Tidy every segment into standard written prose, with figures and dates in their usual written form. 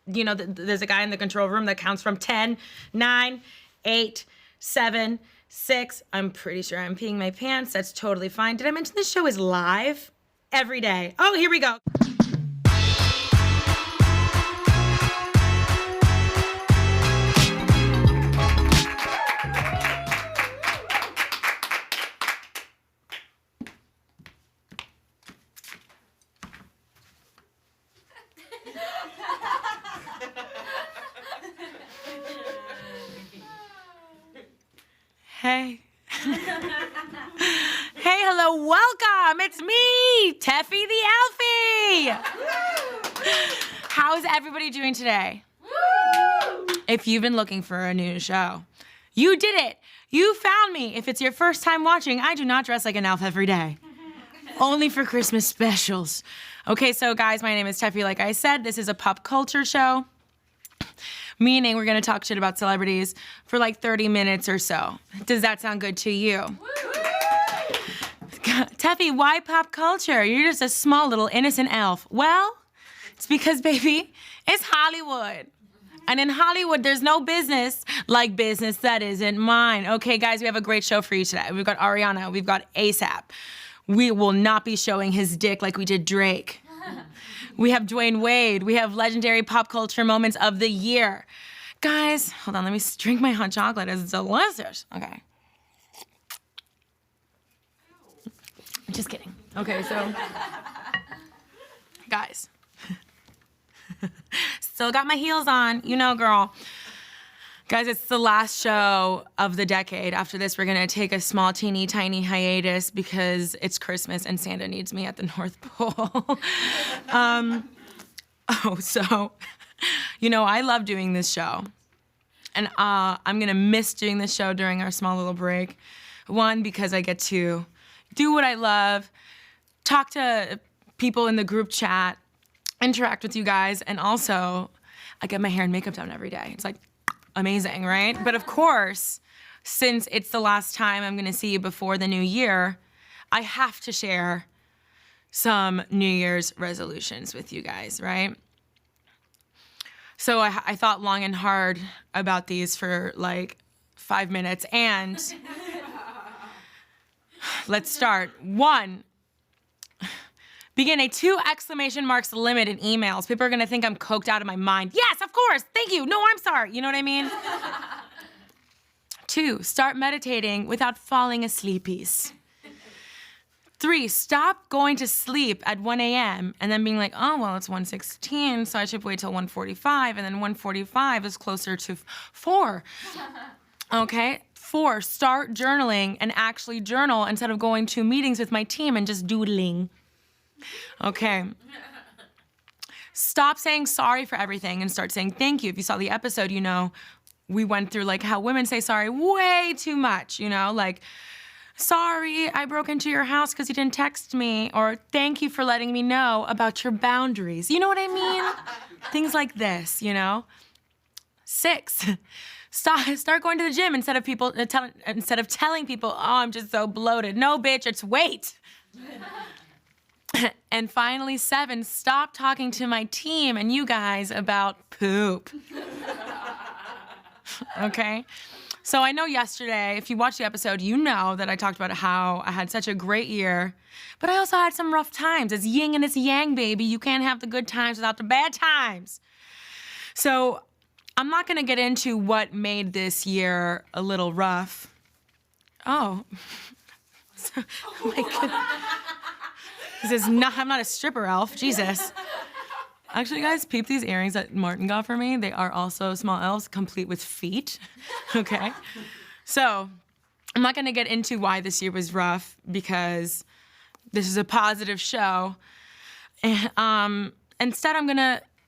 you know, there's a guy in the control room that counts from 10, 9, 8, 7, 6. I'm pretty sure I'm peeing my pants. That's totally fine. Did I mention this show is live every day? Oh, here we go. Hey. Hey, hello, welcome. It's me, Tefi the Alfie. How's everybody doing today? If you've been looking for a new show, you did it. You found me. If it's your first time watching, I do not dress like an elf every day. Only for Christmas specials. Okay, so guys, my name is Tefi. Like I said, this is a pop culture show. Meaning we're gonna talk shit about celebrities for like 30 minutes or so. Does that sound good to you? Tefi, why pop culture? You're just a small little innocent elf. Well, it's because, baby, it's Hollywood. And in Hollywood, there's no business like business that isn't mine. Okay, guys, we have a great show for you today. We've got Ariana, we've got ASAP. We will not be showing his dick like we did Drake. We have Dwayne Wade. We have legendary pop culture moments of the year. Guys, hold on, let me drink my hot chocolate. It's delicious. Okay. Just kidding. Okay, so, guys. Still got my heels on, you know, girl. Guys, it's the last show of the decade. After this, we're gonna take a small, teeny, tiny hiatus because it's Christmas and Santa needs me at the North Pole. So, you know, I love doing this show. And I'm gonna miss doing this show during our small little break. One, because I get to do what I love, talk to people in the group chat, interact with you guys, and also, I get my hair and makeup done every day. It's like, amazing, right? But of course, since it's the last time I'm gonna see you before the new year, I have to share some New Year's resolutions with you guys, right? So I thought long and hard about these for like 5 minutes, and let's start. 1, begin a 2 exclamation marks limit in emails. People are gonna think I'm coked out of my mind. Yes, of course, thank you. No, I'm sorry, you know what I mean? 2, start meditating without falling asleepies. 3, stop going to sleep at 1 a.m. and then being like, oh, well, it's 1:16, so I should wait till 1:45, and then 1:45 is closer to 4. Okay? 4, start journaling and actually journal instead of going to meetings with my team and just doodling. Okay. Stop saying sorry for everything and start saying thank you. If you saw the episode, you know, we went through like how women say sorry way too much, you know, like, sorry, I broke into your house because you didn't text me, or thank you for letting me know about your boundaries. You know what I mean? Things like this, you know? 6, start going to the gym instead of telling people, oh, I'm just so bloated. No, bitch, it's weight. And finally, 7, stop talking to my team and you guys about poop. Okay? So I know yesterday, if you watched the episode, you know that I talked about how I had such a great year, but I also had some rough times. It's yin and it's yang, baby. You can't have the good times without the bad times. So I'm not gonna get into what made this year a little rough. Oh. Oh my goodness. I'm not a stripper elf, Jesus. Actually, guys, peep these earrings that Martin got for me. They are also small elves, complete with feet, okay? So, I'm not gonna get into why this year was rough because this is a positive show. And, instead,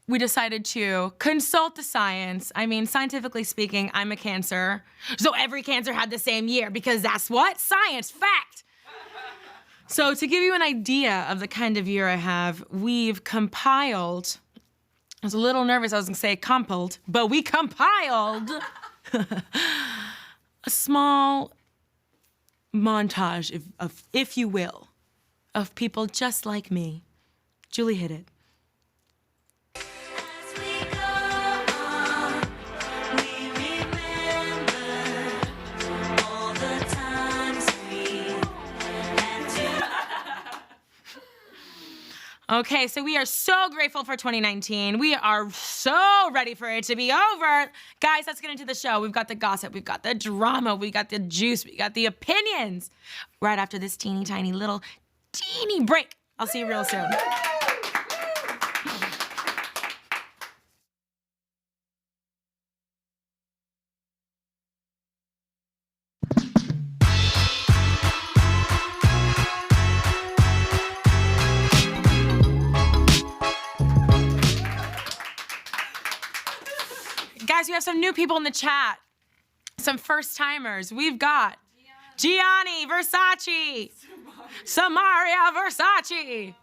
we decided to consult the science. I mean, scientifically speaking, I'm a Cancer, so every Cancer had the same year because that's what? Science, fact. So to give you an idea of the kind of year I have, we've compiled, I was a little nervous, I was gonna say compiled, but we compiled a small montage, if you will, of people just like me. Julie, hit it. As we go Okay, so we are so grateful for 2019. We are so ready for it to be over. Guys, let's get into the show. We've got the gossip, we've got the drama, we got the juice, we got the opinions. Right after this teeny tiny little teeny break. I'll see you real soon. Guys, we have some new people in the chat. Some first timers. We've got Gianni Versace, Samaria Versace,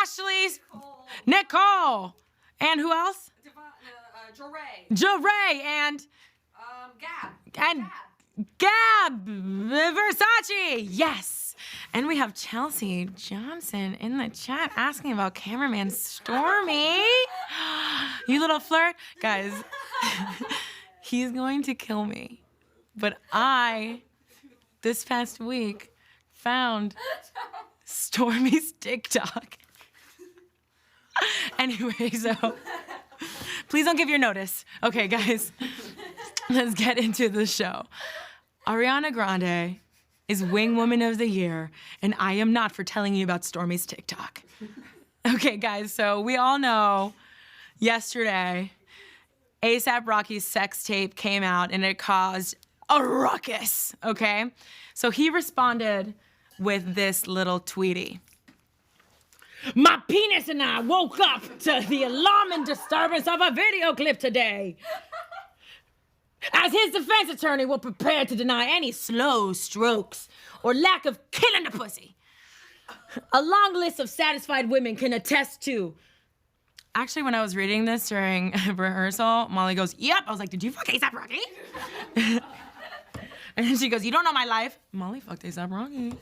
Ashley, Nicole, and who else? Jeray, and Gab Versace. Yes. And we have Chelsea Johnson in the chat asking about cameraman Stormy. You little flirt. Guys, he's going to kill me. But I, this past week, found Stormy's TikTok. Anyway, so please don't give your notice. Okay, guys, let's get into the show. Ariana Grande is Wing Woman of the Year, and I am not for telling you about Stormy's TikTok. Okay, guys, so we all know yesterday, A$AP Rocky's sex tape came out, and it caused a ruckus, okay? So he responded with this little tweetie. My penis and I woke up to the alarming disturbance of a video clip today. As his defense attorney will prepare to deny any slow strokes or lack of killing the pussy. A long list of satisfied women can attest to. Actually, when I was reading this during rehearsal, Molly goes, yep. I was like, did you fuck A$AP Rocky? And then she goes, you don't know my life. Molly fucked A$AP Rocky.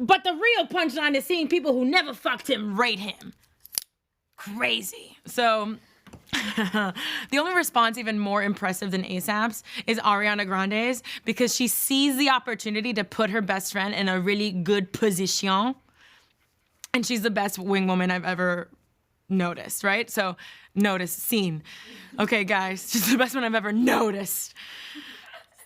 But the real punchline is seeing people who never fucked him rate him. Crazy. So the only response even more impressive than A$AP's is Ariana Grande's, because she sees the opportunity to put her best friend in a really good position. And she's the best wing woman I've ever noticed, right? So seen. Okay, guys, she's the best one I've ever noticed.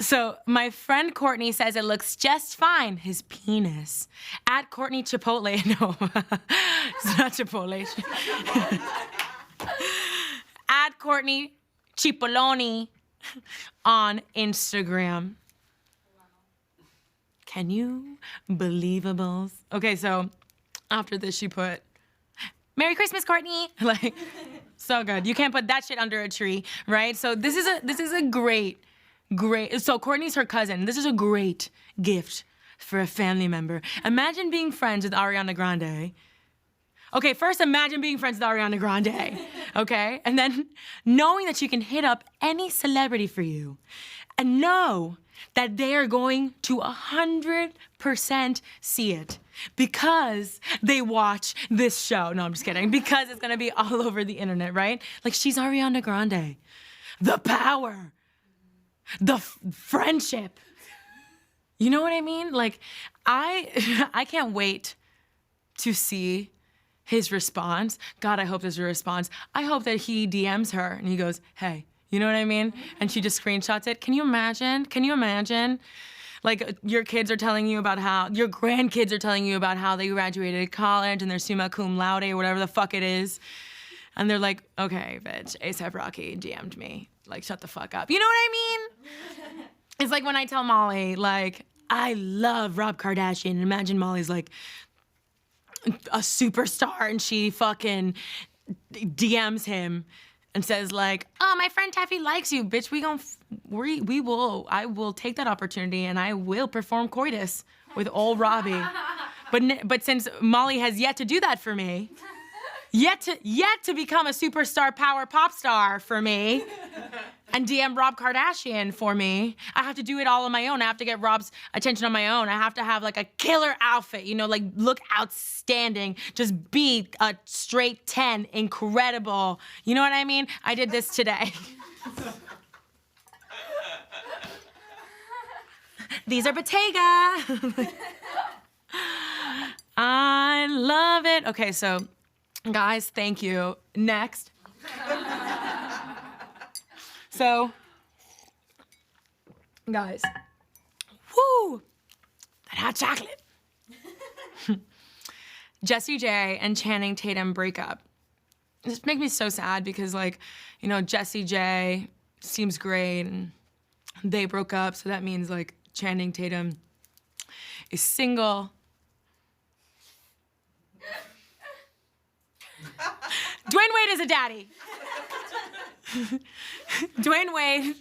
So my friend Courtney says it looks just fine, his penis. At Courtney Chipotle, no, it's not Chipotle. At Courtney Cipollone on Instagram. Can you believables? Okay, so after this she put, Merry Christmas, Courtney. Like, so good. You can't put that shit under a tree, right? So this is a great, so Courtney's her cousin. This is a great gift for a family member. Imagine being friends with Ariana Grande. Okay, first imagine being friends with Ariana Grande, okay? And then knowing that she can hit up any celebrity for you and know that they are going to 100% see it because they watch this show. No, I'm just kidding. Because it's gonna be all over the internet, right? Like, she's Ariana Grande. The power, the friendship. You know what I mean? Like, I can't wait to see his response. God, I hope there's a response. I hope that he DMs her and he goes, hey, you know what I mean? And she just screenshots it. Can you imagine? Can you imagine? Like, your kids are telling you about how, your grandkids are telling you about how they graduated college and they're summa cum laude or whatever the fuck it is. And they're like, okay, bitch, A$AP Rocky DM'd me. Like, shut the fuck up. You know what I mean? It's like when I tell Molly, like, I love Rob Kardashian. And imagine Molly's like a superstar and she fucking DMs him and says like, oh, my friend Tefi likes you, bitch. I will take that opportunity and I will perform coitus with old Robbie. But since Molly has yet to do that for me, yet to become a superstar power pop star for me and DM Rob Kardashian for me, I have to do it all on my own. I have to get Rob's attention on my own. I have to have like a killer outfit, you know, like look outstanding, just be a straight 10, incredible. You know what I mean? I did this today. These are Bottega. I love it. Okay, so guys, thank you. Next. So, guys, whoo, that hot chocolate. Jessie J and Channing Tatum break up. This makes me so sad because, like, you know, Jessie J seems great and they broke up, so that means, like, Channing Tatum is single. Dwayne Wade is a daddy. Dwayne Wade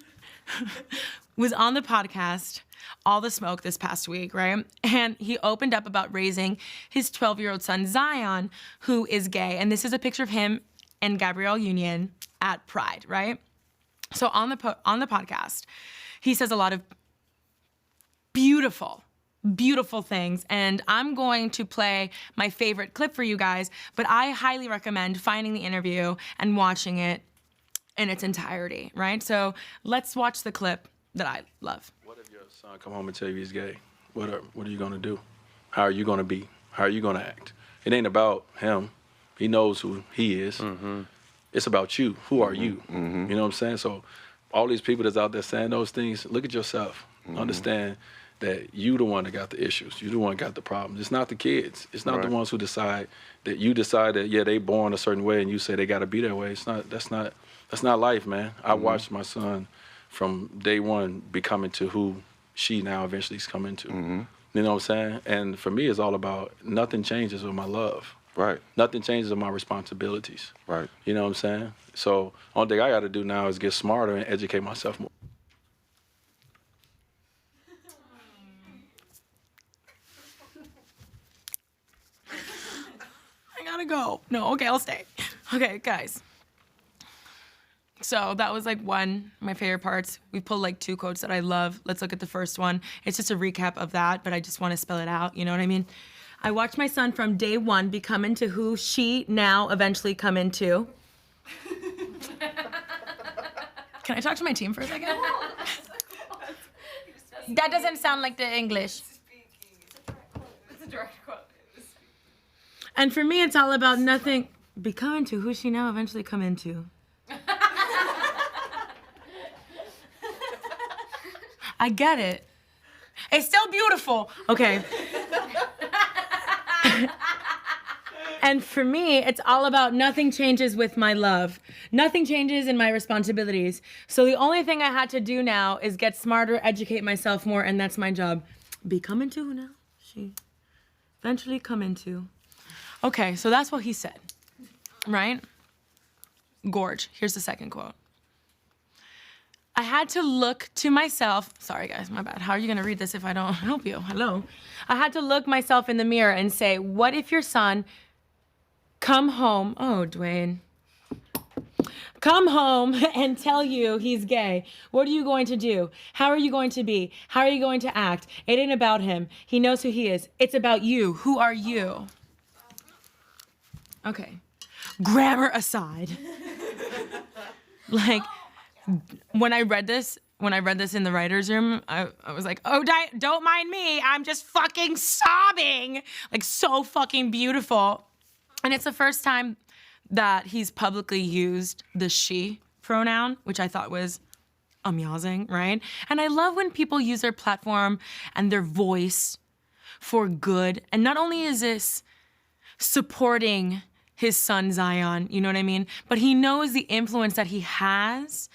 was on the podcast All the Smoke this past week, right? And he opened up about raising his 12-year-old son, Zion, who is gay. And this is a picture of him and Gabrielle Union at Pride, right? So on the podcast, he says a lot of beautiful things. And I'm going to play my favorite clip for you guys, but I highly recommend finding the interview and watching it in its entirety, right? So let's watch the clip that I love. What if your son come home and tell you he's gay? What are you gonna do? How are you gonna be? How are you gonna act? It ain't about him. He knows who he is. Mm-hmm. It's about you. Who are you? Mm-hmm. You know what I'm saying? So all these people that's out there saying those things, look at yourself. Mm-hmm. Understand that you the one that got the issues. You the one that got the problems. It's not the kids. It's not the ones who decide that you decide that, yeah, they born a certain way and you say they gotta be that way. That's not life, man. I watched my son from day one becoming to who she now eventually is coming to. Mm-hmm. You know what I'm saying? And for me, it's all about nothing changes with my love. Right. Nothing changes with my responsibilities. Right. You know what I'm saying? So only thing I got to do now is get smarter and educate myself more. I gotta go. No, okay, I'll stay. Okay, guys. So that was like one of my favorite parts. We pulled like 2 quotes that I love. Let's look at the first one. It's just a recap of that, but I just want to spell it out. You know what I mean? I watched my son from day one become into who she now eventually come into. Can I talk to my team for a second? That doesn't sound like the English. It's a direct quote. And for me, it's all about nothing. Become into who she now eventually come into. I get it. It's still beautiful. Okay. And for me, it's all about nothing changes with my love. Nothing changes in my responsibilities. So the only thing I had to do now is get smarter, educate myself more, and that's my job. Become into who now she eventually come into. Okay, so that's what he said, right? Gorge. Here's the second quote. I had to look to myself. Sorry, guys, my bad. How are you gonna read this if I don't help you? Hello. I had to look myself in the mirror and say, what if your son come home? Oh, Dwayne. Come home and tell you he's gay. What are you going to do? How are you going to be? How are you going to act? It ain't about him. He knows who he is. It's about you. Who are you? Okay. Grammar aside. Like, when I read this in the writer's room, I was like, oh, don't mind me. I'm just fucking sobbing. Like, so fucking beautiful. And it's the first time that he's publicly used the she pronoun, which I thought was amazing, right? And I love when people use their platform and their voice for good. And not only is this supporting his son Zion, you know what I mean? But he knows the influence that he has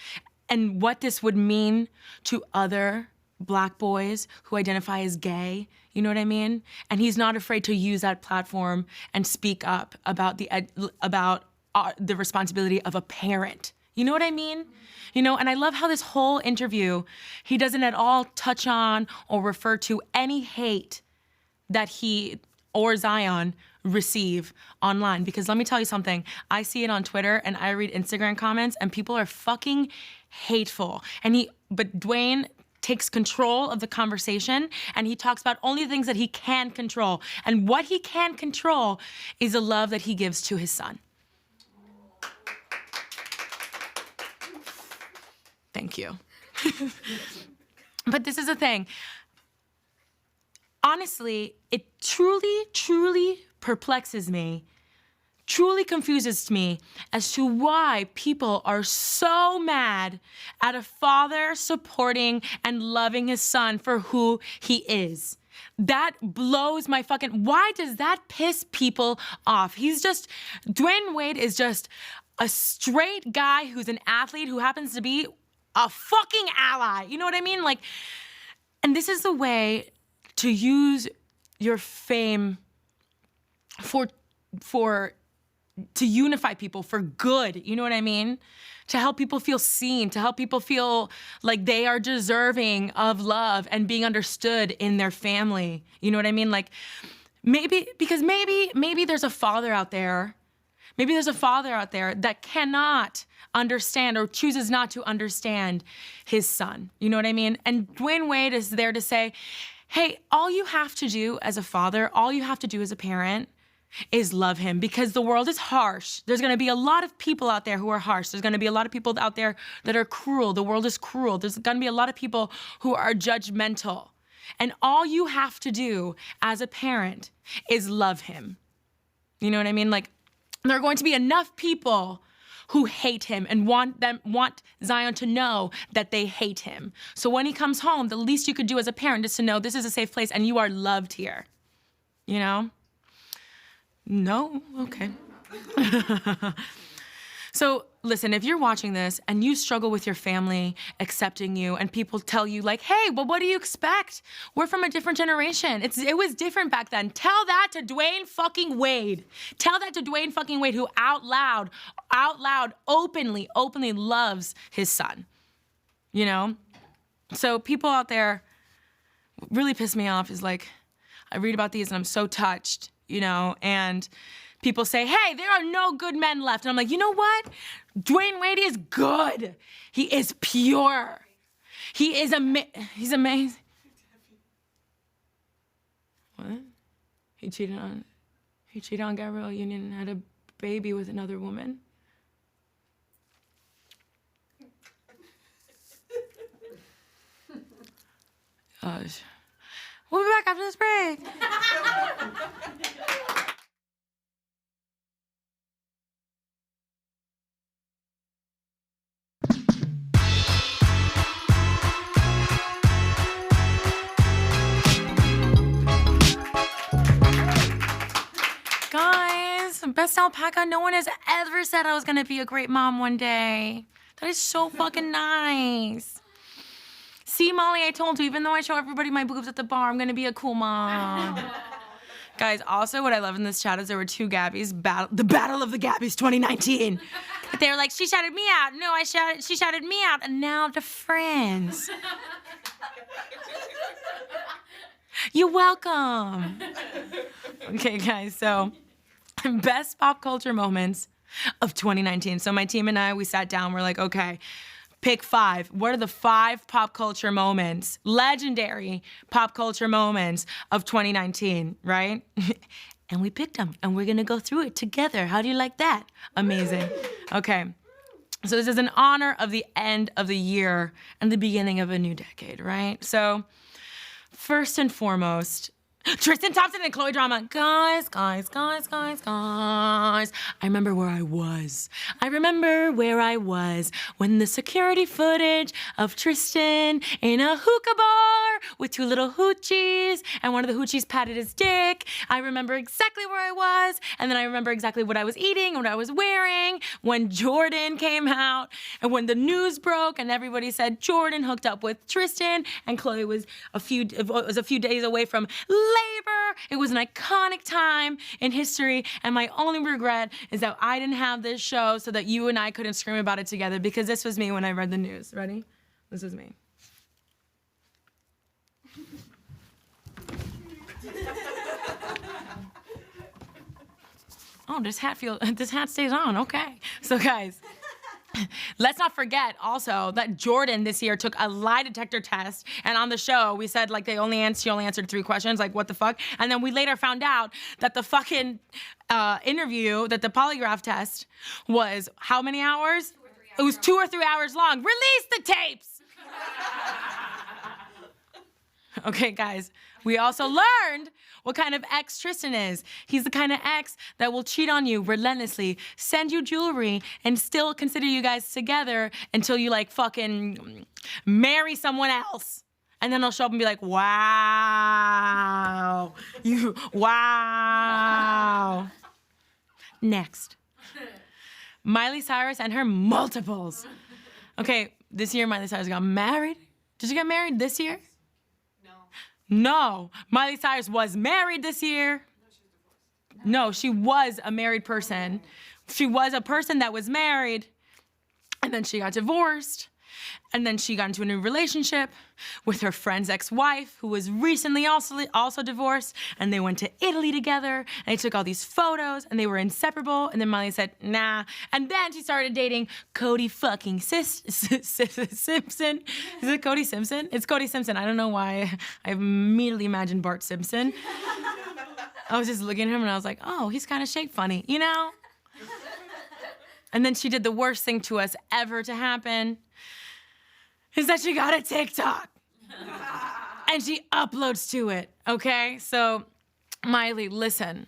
and what this would mean to other Black boys who identify as gay, you know what I mean? And he's not afraid to use that platform and speak up about the responsibility of a parent. You know what I mean? You know, and I love how this whole interview, he doesn't at all touch on or refer to any hate that he or Zion receive online. Because let me tell you something, I see it on Twitter and I read Instagram comments and people are fucking hateful. But Dwayne takes control of the conversation and he talks about only the things that he can control. And what he can control is the love that he gives to his son. Thank you. But this is the thing. Honestly, it truly, truly perplexes me, truly confuses me as to why people are so mad at a father supporting and loving his son for who he is. That blows my fucking, why does that piss people off? Dwayne Wade is just a straight guy who's an athlete who happens to be a fucking ally. You know what I mean? Like, and this is the way to use your fame to unify people for good, you know what I mean? To help people feel seen, to help people feel like they are deserving of love and being understood in their family. You know what I mean? Like, maybe there's a father out there, that cannot understand or chooses not to understand his son. You know what I mean? And Dwayne Wade is there to say, hey, all you have to do as a father, all you have to do as a parent is love him, because the world is harsh. There's gonna be a lot of people out there who are harsh. There's gonna be a lot of people out there that are cruel. The world is cruel. There's gonna be a lot of people who are judgmental. And all you have to do as a parent is love him. You know what I mean? Like, there are going to be enough people who hate him and want Zion to know that they hate him. So when he comes home, the least you could do as a parent is to know this is a safe place and you are loved here. You know? No? Okay. So listen, if you're watching this and you struggle with your family accepting you and people tell you like, hey, well, what do you expect? We're from a different generation. It was different back then. Tell that to Dwayne fucking Wade. Tell that to Dwayne fucking Wade, who out loud, openly loves his son. You know? So people out there really piss me off is like, I read about these and I'm so touched, you know, and people say, hey, there are no good men left. And I'm like, you know what? Dwayne Wade is good. He is pure. He's amazing. What? He cheated on Gabrielle Union and had a baby with another woman. We'll be back after this break. Guys, best alpaca, no one has ever said I was gonna be a great mom one day. That is so fucking nice. See, Molly, I told you, even though I show everybody my boobs at the bar, I'm gonna be a cool mom. Guys, also what I love in this chat is there were two Gabbies, the Battle of the Gabbies 2019. They were like, she shouted me out. No, she shouted me out, and now they're friends. You're welcome. Okay, guys, so best pop culture moments of 2019. So my team and I, we sat down, we're like, okay, pick 5. What are the 5 pop culture moments, legendary pop culture moments of 2019, right? And we picked them, and we're gonna go through it together. How do you like that? Amazing. Okay, so this is in honor of the end of the year and the beginning of a new decade, right? So first and foremost, Tristan Thompson and Chloe drama. Guys. I remember where I was. When the security footage of Tristan in a hookah bar with 2 little hoochies, and one of the hoochies patted his dick. I remember exactly where I was, and then I remember exactly what I was eating and what I was wearing when Jordan came out, and when the news broke and everybody said Jordan hooked up with Tristan, and Chloe was a few days away from labor. It was an iconic time in history, and my only regret is that I didn't have this show so that you and I couldn't scream about it together, because this was me when I read the news. Ready? This is me. Oh, this hat stays on, okay. So guys, let's not forget also that Jordan this year took a lie detector test, and on the show we said like she only answered 3 questions, like what the fuck? And then we later found out that the fucking interview, that the polygraph test was how many hours? It was 2 or 3 hours long. Release the tapes! Okay, guys. We also learned what kind of ex Tristan is. He's the kind of ex that will cheat on you relentlessly, send you jewelry, and still consider you guys together until you like fucking marry someone else. And then he'll show up and be like, wow. Wow. Next. Miley Cyrus and her multiples. Okay, this year Miley Cyrus got married. Did you get married this year? No. Miley Cyrus was married this year. No, she was a married person. She was a person that was married, and then she got divorced. And then she got into a new relationship with her friend's ex-wife, who was recently also divorced. And they went to Italy together, and they took all these photos, and they were inseparable. And then Miley said, nah. And then she started dating Cody fucking Simpson. Is it Cody Simpson? It's Cody Simpson. I don't know why. I immediately imagined Bart Simpson. I was just looking at him, and I was like, oh, he's kind of shaped funny, you know? And then she did the worst thing to us ever to happen. Is that she got a TikTok. And she uploads to it, okay? So, Miley, listen.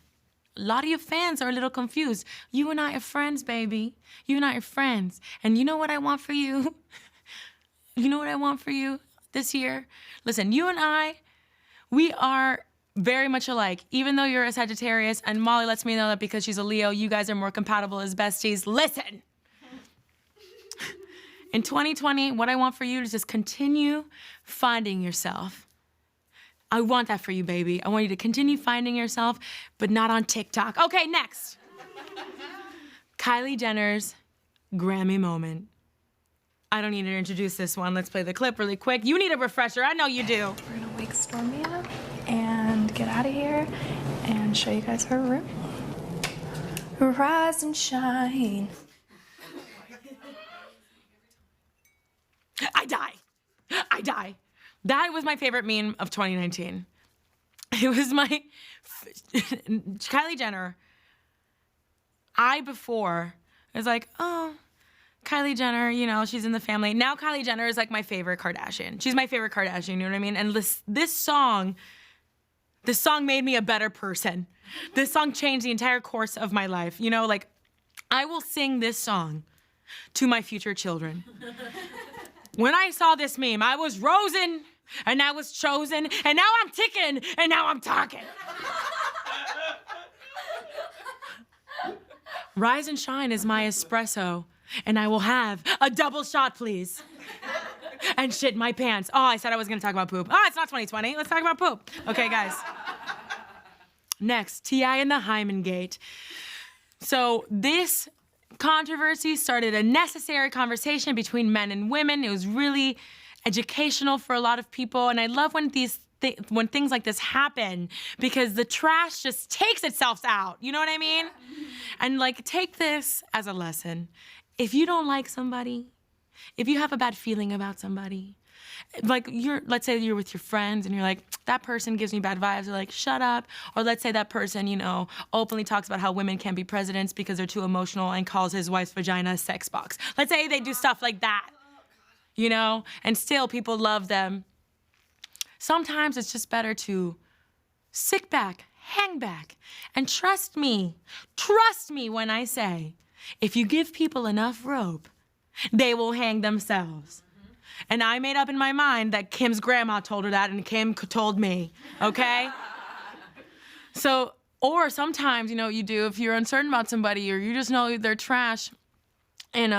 A lot of your fans are a little confused. You and I are friends, baby. You and I are friends. And you know what I want for you? You know what I want for you this year? Listen, you and I, we are very much alike. Even though you're a Sagittarius, and Molly lets me know that because she's a Leo, you guys are more compatible as besties. Listen. In 2020, what I want for you is just continue finding yourself. I want that for you, baby. I want you to continue finding yourself, but not on TikTok. Okay, next. Kylie Jenner's Grammy moment. I don't need to introduce this one. Let's play the clip really quick. You need a refresher. I know you do. We're gonna wake Stormy up and get out of here and show you guys her room. Rise and shine. I die. That was my favorite meme of 2019. It was Kylie Jenner. I was like, oh, Kylie Jenner, you know, she's in the family. Now Kylie Jenner is like my favorite Kardashian. She's my favorite Kardashian, you know what I mean? And this song made me a better person. This song changed the entire course of my life. You know, like, I will sing this song to my future children. When I saw this meme, I was rosen, and I was chosen, and now I'm ticking, and now I'm talking. Rise and shine is my espresso, and I will have a double shot, please. And shit my pants. Oh, I said I was gonna talk about poop. Oh, it's not 2020. Let's talk about poop. Okay, guys. Next, T.I. and the Hyman Gate. So this controversy started a necessary conversation between men and women. It was really educational for a lot of people, and I love when when things like this happen, because the trash just takes itself out. You know what I mean? And like, take this as a lesson. If you don't like somebody, if you have a bad feeling about somebody, like let's say you're with your friends and you're like, that person gives me bad vibes, you're like, shut up. Or let's say that person, you know, openly talks about how women can't be presidents because they're too emotional and calls his wife's vagina a sex box. Let's say they do stuff like that, you know, and still people love them. Sometimes it's just better to sit back, hang back, and trust me when I say, if you give people enough rope, they will hang themselves. And I made up in my mind that Kim's grandma told her that, and Kim told me, okay? So, or sometimes, you know what you do, if you're uncertain about somebody or you just know they're trash in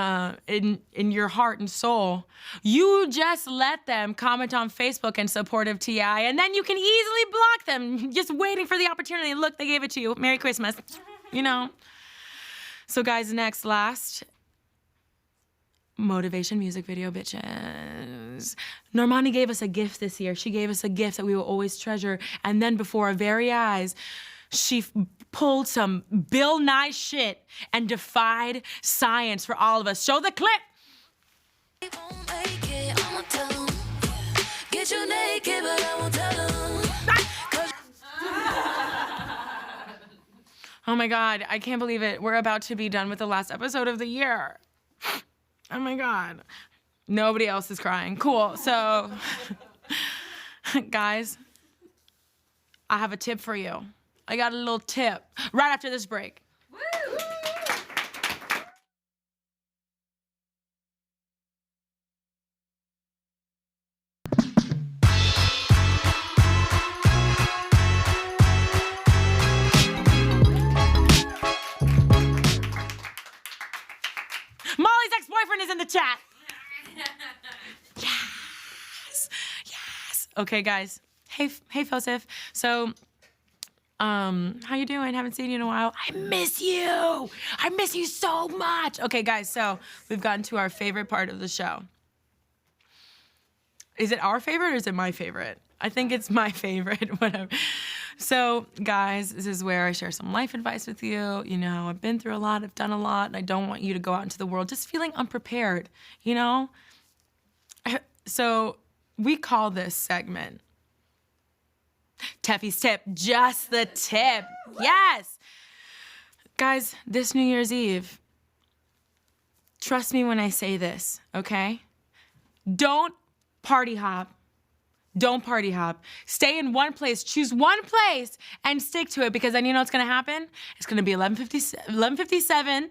your heart and soul, you just let them comment on Facebook in support of T.I., and then you can easily block them, just waiting for the opportunity. Look, they gave it to you. Merry Christmas, you know? So guys, last, motivation music video, bitches. Normani gave us a gift this year. She gave us a gift that we will always treasure. And then before our very eyes, she pulled some Bill Nye shit and defied science for all of us. Show the clip. Get you naked, but I won't tell them. Oh my God, I can't believe it. We're about to be done with the last episode of the year. Oh my God. Nobody else is crying. Cool, so Guys, I have a tip for you. I got a little tip right after this break. Woo! Molly's ex-boyfriend is in the chat. Yes. Okay, guys. Hey, Fosif. So, how you doing? Haven't seen you in a while. I miss you. I miss you so much. Okay, guys. So we've gotten to our favorite part of the show. Is it our favorite or is it my favorite? I think it's my favorite. Whatever. So, guys, this is where I share some life advice with you. You know, I've been through a lot. I've done a lot. And I don't want you to go out into the world just feeling unprepared. You know. So we call this segment Tefi's Tip, just the tip. Yes. Guys, this New Year's Eve, trust me when I say this, okay? Don't party hop. Don't party hop. Stay in one place. Choose one place and stick to it because then you know what's going to happen? It's going to be 11:57.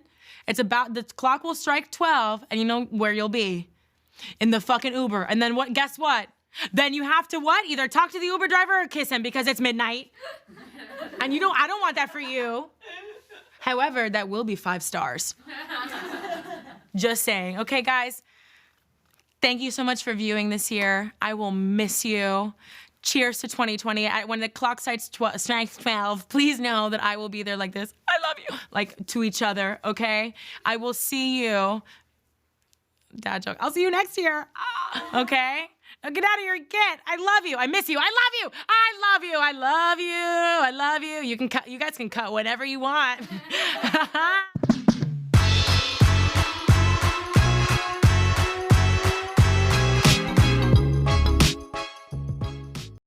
It's about, the clock will strike 12 and you know where you'll be. In the fucking Uber. And then what? Guess what? Then you have to what? Either talk to the Uber driver or kiss him because it's midnight. And you know, I don't want that for you. However, that will be 5 stars. Just saying. Okay, guys. Thank you so much for viewing this year. I will miss you. Cheers to 2020. When the clock strikes 12, please know that I will be there like this. I love you. Like to each other, okay? I will see you. Dad joke. I'll see you next year. Okay? Now get out of here. Get. I love you. I miss you. I love you. I love you. I love you. I love you. You guys can cut whatever you want.